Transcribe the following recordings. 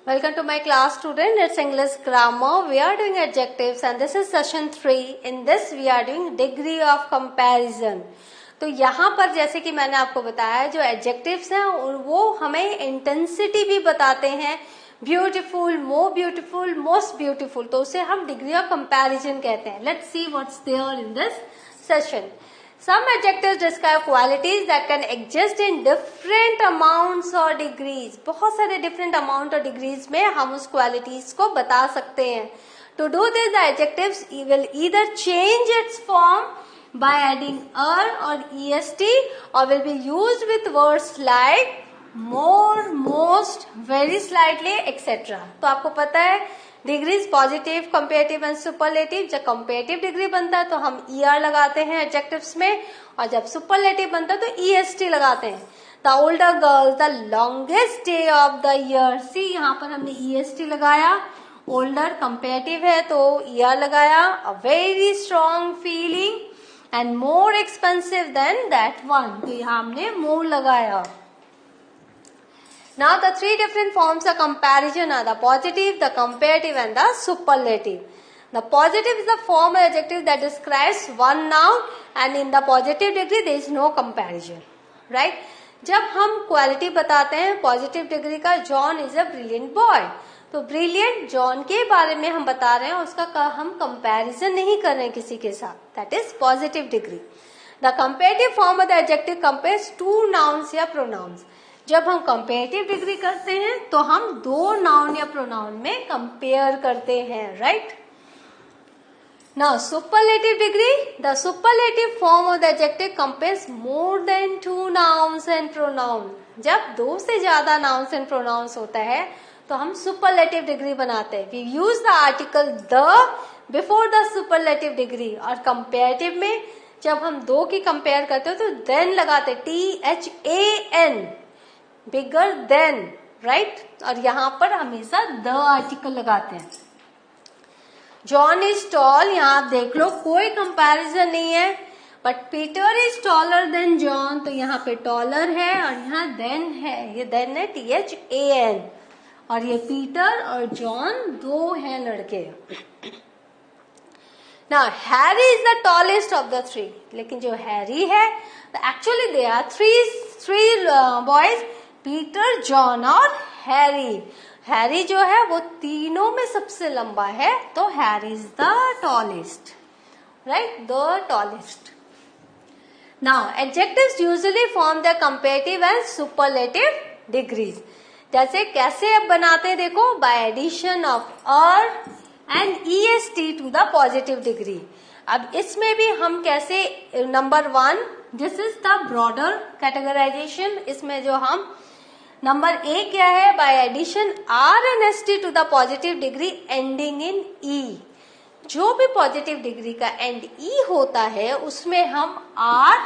Welcome to my class student. It's English grammar. We are doing adjectives and this is session 3. In this we are doing degree of comparison. तो यहाँ पर जैसे कि मैंने आपको बताया जो एडजेक्टिव्स हैं वो हमें इंटेंसिटी भी बताते हैं. Beautiful, more beautiful, most beautiful, तो उसे हम डिग्री ऑफ कंपैरिजन कहते हैं. Let's see what's there in this session. Some adjectives describe qualities that can exist in different amounts or degrees. बहुत सारे different amount और degrees में हम उस qualities को बता सकते हैं. To do this, the adjectives will either change its form by adding er or est or will be used with words like more, most, very slightly, etc. तो आपको पता है degrees positive, comparative and superlative. जब comparative degree बनता है तो हम er लगाते हैं एडजेक्टिव्स में और जब सुपरलेटिव बनता है तो est लगाते हैं. The older girl, the longest day of the year. See यहाँ पर हमने est लगाया. ओल्डर कंपेरेटिव है तो er लगाया. A very strong feeling and more expensive than that one, तो यहाँ हमने मोर लगाया. Now the three different forms of comparison are the positive, the comparative and the superlative. The positive is the form of adjective that describes one noun and in the positive degree there is no comparison. Right? जब हम quality बताते हैं positive degree का, John is a brilliant boy, तो brilliant John के बारे में हम बता रहे हैं, उसका हम कंपैरिजन नहीं कर रहे हैं किसी के साथ. That is positive degree. The comparative form of the adjective compares two nouns या प्रोनाउंस. जब हम कंपेरेटिव डिग्री करते हैं तो हम दो नाउन या प्रोनाउन में कंपेयर करते हैं. Right? Now superlative degree, the superlative form of the adjective compares more than two nouns and pronoun. जब दो से ज्यादा नाउन्स एंड प्रोनाउंस होता है तो हम सुपरलेटिव डिग्री बनाते हैं. We use the article the before the superlative degree. और कंपेरेटिव में जब हम दो की कंपेयर करते हो तो देन लगाते, THAN, बिगर देन. राइट? और यहां पर हमेशा द आर्टिकल लगाते हैं. जॉन इज टॉल, यहां आप देख लो कोई कंपैरिजन नहीं है. But Peter is taller than John, तो यहाँ पे टॉलर है और यहाँ देन है. ये देन है THAN. और ये पीटर और जॉन दो हैं लड़के. Now Harry is the tallest of the three. लेकिन जो हैरी है, actually they are three boys, Peter, John और हैरी. हैरी जो है वो तीनों में सबसे लंबा है, तो Harry is the tallest. Right? The tallest. Now adjectives usually form the comparative and superlative degrees. जैसे कैसे अब बनाते हैं देखो, by addition of er and est to the positive degree. अब इसमें भी हम कैसे, number 1, this is the broader categorization. इसमें जो हम नंबर ए क्या है, by addition er and st to the positive degree ending in E. जो भी पॉजिटिव डिग्री का एंड ई होता है उसमें हम आर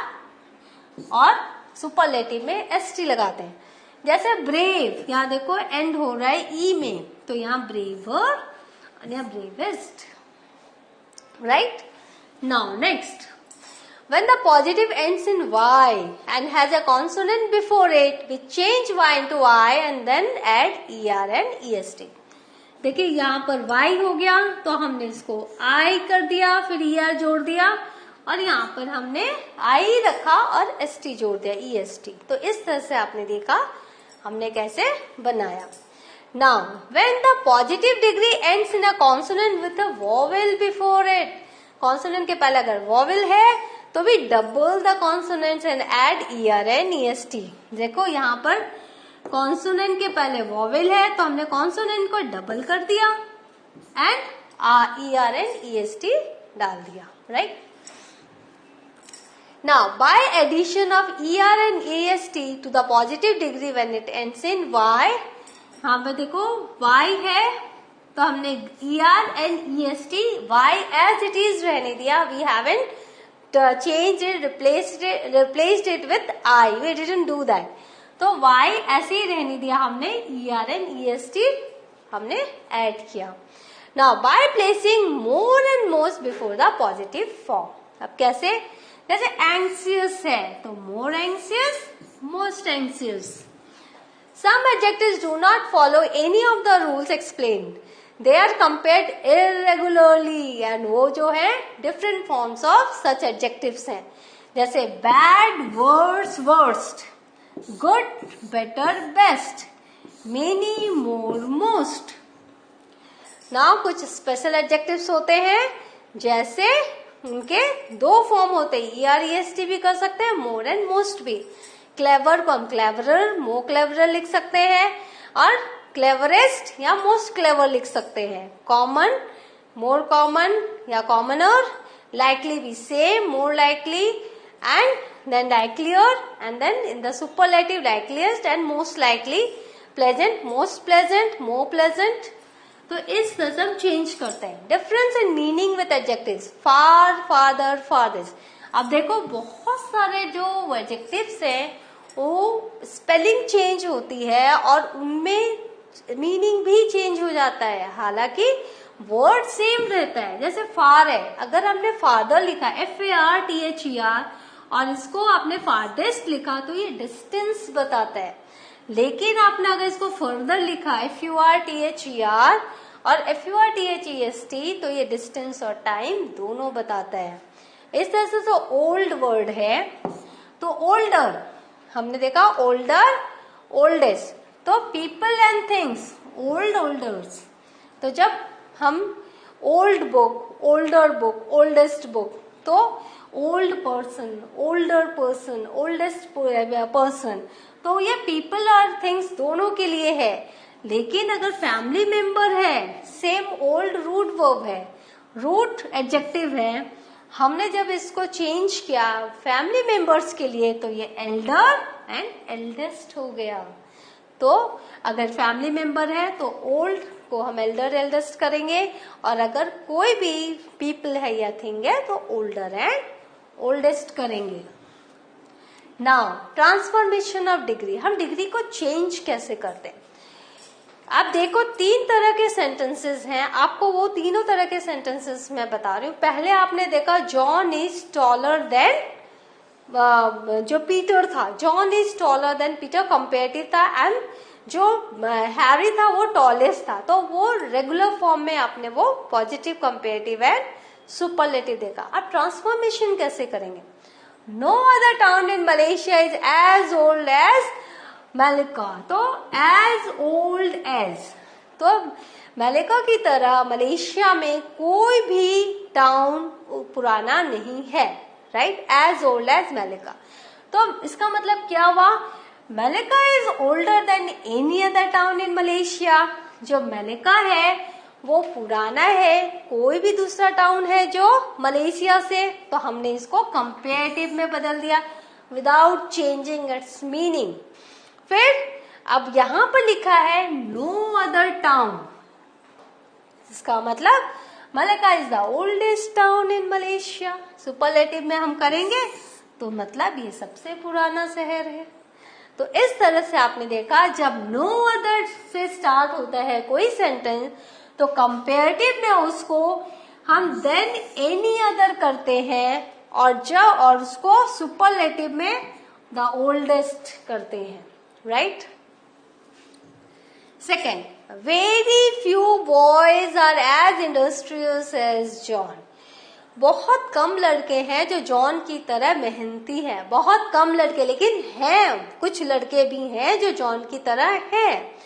और सुपरलेटिव में st लगाते हैं. जैसे ब्रेव, यहाँ देखो एंड हो रहा है ई में, तो यहाँ ब्रेवर और यहाँ bravest. Right? Now next, when the positive ends in y and has a consonant before it, we change y into I and then add er and est. देखिए यहाँ पर y हो गया तो हमने इसको I कर दिया, फिर er जोड़ दिया और यहाँ पर हमने I रखा और st जोड़ दिया, est. तो इस तरह से आपने देखा हमने कैसे बनाया. Now when the positive degree ends in a consonant with a vowel before it, consonant के पहले अगर vowel है तो भी double the consonants and add er and est. देखो यहाँ पर कॉन्सोनेंट के पहले वॉवेल है तो हमने कॉन्सोनेंट को डबल कर दिया एंड er एंड est डाल दिया. Right? Now by addition of er and est to the positive degree when it ends in y. यहाँ पे देखो y है तो हमने er and est y as it is रहने दिया. We haven't changed it, replaced it with I. We didn't do that. तो y ऐसे ही रहने दिया हमने, er and est हमने ऐड किया. Now by placing more and most before the positive form. अब कैसे, जैसे anxious है तो more anxious, most anxious. Some adjectives do not follow any of the rules explained. They are compared irregularly and वो जो है different forms of such adjectives हैं. जैसे bad, worse, worst, good, better, best, many, more, most. Now कुछ special adjectives होते हैं, जैसे उनके दो फॉर्म होते हैं, EREST भी कर सकते हैं, more and most भी. क्लेवर को हम क्लेवरर, मोर क्लेवरर लिख सकते हैं, और क्लेवरेस्ट या मोस्ट क्लेवर लिख सकते हैं. कॉमन, मोर कॉमन या कॉमनर, लाइकली भी same, more likely, and then likelier, and then in the superlative likeliest and most likely, pleasant, most pleasant, more pleasant. तो इस तरह से हम चेंज करते हैं. Difference in meaning with adjectives, far, father, fathers. अब देखो बहुत सारे जो एडजेक्टिव्स हैं वो स्पेलिंग चेंज होती है और उनमें मीनिंग भी चेंज हो जाता है, हालांकि वर्ड सेम रहता है. जैसे फार है, अगर हमने फादर लिखा FARTHER और इसको आपने फारदेस्ट लिखा तो ये डिस्टेंस बताता है. लेकिन आपने अगर इसको फर्दर लिखा FURTHER और FURTHEST तो ये डिस्टेंस और टाइम दोनों बताता है. इस तरह से जो ओल्ड वर्ड है, तो ओल्डर हमने देखा, ओल्डर, ओल्डेस्ट, तो people and things, old, olders. तो जब हम old book, older book, oldest book, तो old person, older person, oldest person, तो ये पीपल और थिंग्स दोनों के लिए है. लेकिन अगर फैमिली मेंबर है, सेम ओल्ड रूट वर्ब है, रूट एडजेक्टिव है, हमने जब इसको चेंज किया फैमिली मेंबर्स के लिए तो ये एल्डर एंड एल्डेस्ट हो गया. तो अगर फैमिली मेंबर है तो ओल्ड को हम एल्डर, एल्डेस्ट करेंगे, और अगर कोई भी पीपल है या थिंग है तो ओल्डर एंड ओल्डेस्ट करेंगे. नाउ ट्रांसफॉर्मेशन ऑफ डिग्री, हम डिग्री को चेंज कैसे करते हैं. आप देखो तीन तरह के सेंटेंसेस हैं, आपको वो तीनों तरह के सेंटेंसेस मैं बता रही हूँ. पहले आपने देखा जॉन इज टॉलर देन, जो पीटर था, John is taller than Peter comparative था, एंड जो हैरी था वो टॉलेस्ट था. तो वो रेगुलर फॉर्म में आपने वो पॉजिटिव, कंपेरेटिव एंड सुपरलेटिव देखा. अब ट्रांसफॉर्मेशन कैसे करेंगे. No other town in Malaysia is as old as Malacca, तो एज ओल्ड एज, तो मलिका की तरह मलेशिया में कोई भी टाउन पुराना नहीं है, right. As old as Malacca, तो इसका मतलब क्या हुआ, Malacca is older than any other town in Malaysia. जो मलिका है वो पुराना है कोई भी दूसरा टाउन है जो मलेशिया से. तो हमने इसको कंपेरेटिव में बदल दिया विदाउट चेंजिंग इट्स मीनिंग. फिर अब यहां पर लिखा है नो अदर टाउन, इसका मतलब Malacca is the oldest town in Malaysia. Superlative में हम करेंगे तो मतलब ये सबसे पुराना शहर है. तो इस तरह से आपने देखा जब नो अदर से स्टार्ट होता है कोई सेंटेंस तो कंपेरेटिव में उसको हम देन एनी अदर करते हैं, और उसको सुपरलेटिव में द ओल्डेस्ट करते हैं, right. Second, very few boys are as industrious as John. बहुत कम लड़के हैं जो जॉन की तरह मेहनती हैं, बहुत कम लड़के, लेकिन हैं कुछ लड़के भी हैं जो जॉन की तरह हैं.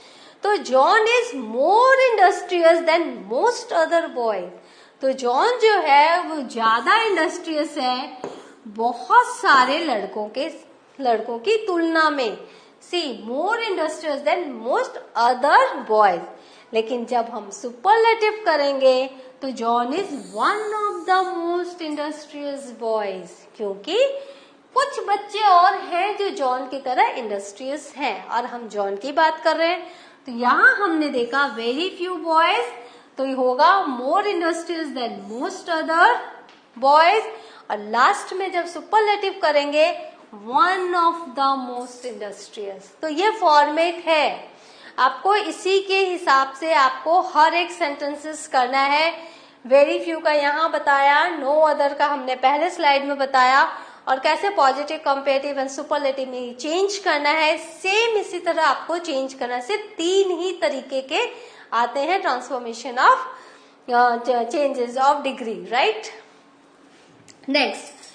तो John is more industrious than most other boys. तो जॉन जो है वो ज्यादा इंडस्ट्रियस है बहुत सारे लड़कों की तुलना में. She more industrious than most other boys. लेकिन जब हम सुपरलेटिव करेंगे तो John is one of the most industrious boys, क्योंकि कुछ बच्चे और हैं जो जॉन की तरह इंडस्ट्रियस हैं और हम जॉन की बात कर रहे हैं. तो यहाँ हमने देखा वेरी फ्यू बॉयज, तो ये होगा more industrious than most other boys, और लास्ट में जब सुपरलेटिव करेंगे one of the most industrious. तो ये फॉर्मेट है, आपको इसी के हिसाब से आपको हर एक सेंटेंसेस करना है. वेरी फ्यू का यहाँ बताया, नो अदर का हमने पहले स्लाइड में बताया, और कैसे पॉजिटिव, कंपेरेटिव एंड सुपरलेटिव में चेंज करना है, सेम इसी तरह आपको चेंज करना है। सिर्फ 3 ही तरीके के आते हैं transformation of changes of degree, right. Next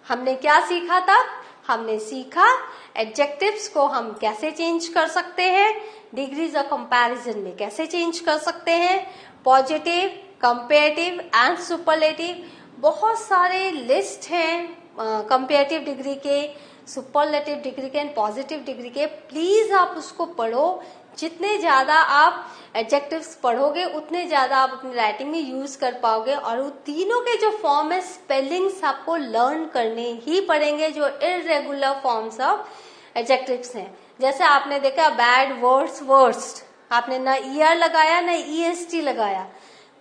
हमने क्या सीखा था? हमने सीखा एडजेक्टिव्स को हम कैसे चेंज कर सकते हैं, डिग्रीज ऑफ कंपैरिजन में कैसे चेंज कर सकते हैं, पॉजिटिव, कंपेरेटिव एंड सुपरलेटिव। बहुत सारे लिस्ट हैं कंपेरेटिव डिग्री के, सुपरलेटिव डिग्री के एंड पॉजिटिव डिग्री के। प्लीज आप उसको पढ़ो। जितने ज्यादा आप एडजेक्टिव्स पढ़ोगे उतने ज्यादा आप अपनी राइटिंग में यूज कर पाओगे। और वो तीनों के जो फॉर्म है, स्पेलिंग्स आपको लर्न करने ही पड़ेंगे, जो इररेगुलर फॉर्म्स ऑफ एडजेक्टिव्स हैं। जैसे आपने देखा बैड, वर्ड्स, वर्स्ट, आपने ना ईआर लगाया ना ईएसटी लगाया।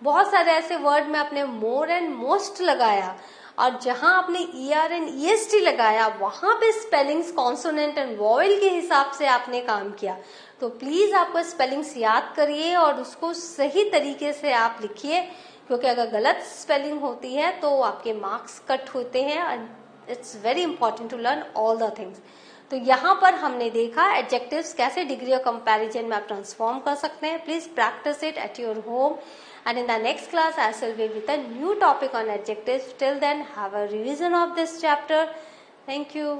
बहुत सारे ऐसे वर्ड में आपने मोर एंड मोस्ट लगाया, और जहां आपने ईआर एंड ईएसटी लगाया वहां पे स्पेलिंग्स कॉन्सोनेंट एंड वॉवेल के हिसाब से आपने काम किया। तो प्लीज आपको स्पेलिंग्स याद करिए और उसको सही तरीके से आप लिखिए, क्योंकि अगर गलत स्पेलिंग होती है तो आपके मार्क्स कट होते हैं। And it's very important to learn all the things. तो यहाँ पर हमने देखा एडजेक्टिव्स कैसे डिग्री ऑफ कंपैरिजन में आप ट्रांसफॉर्म कर सकते हैं। Please practice it at your home, and in the next class I shall be with a new topic on adjectives. Till then, have a revision of this chapter. Thank you.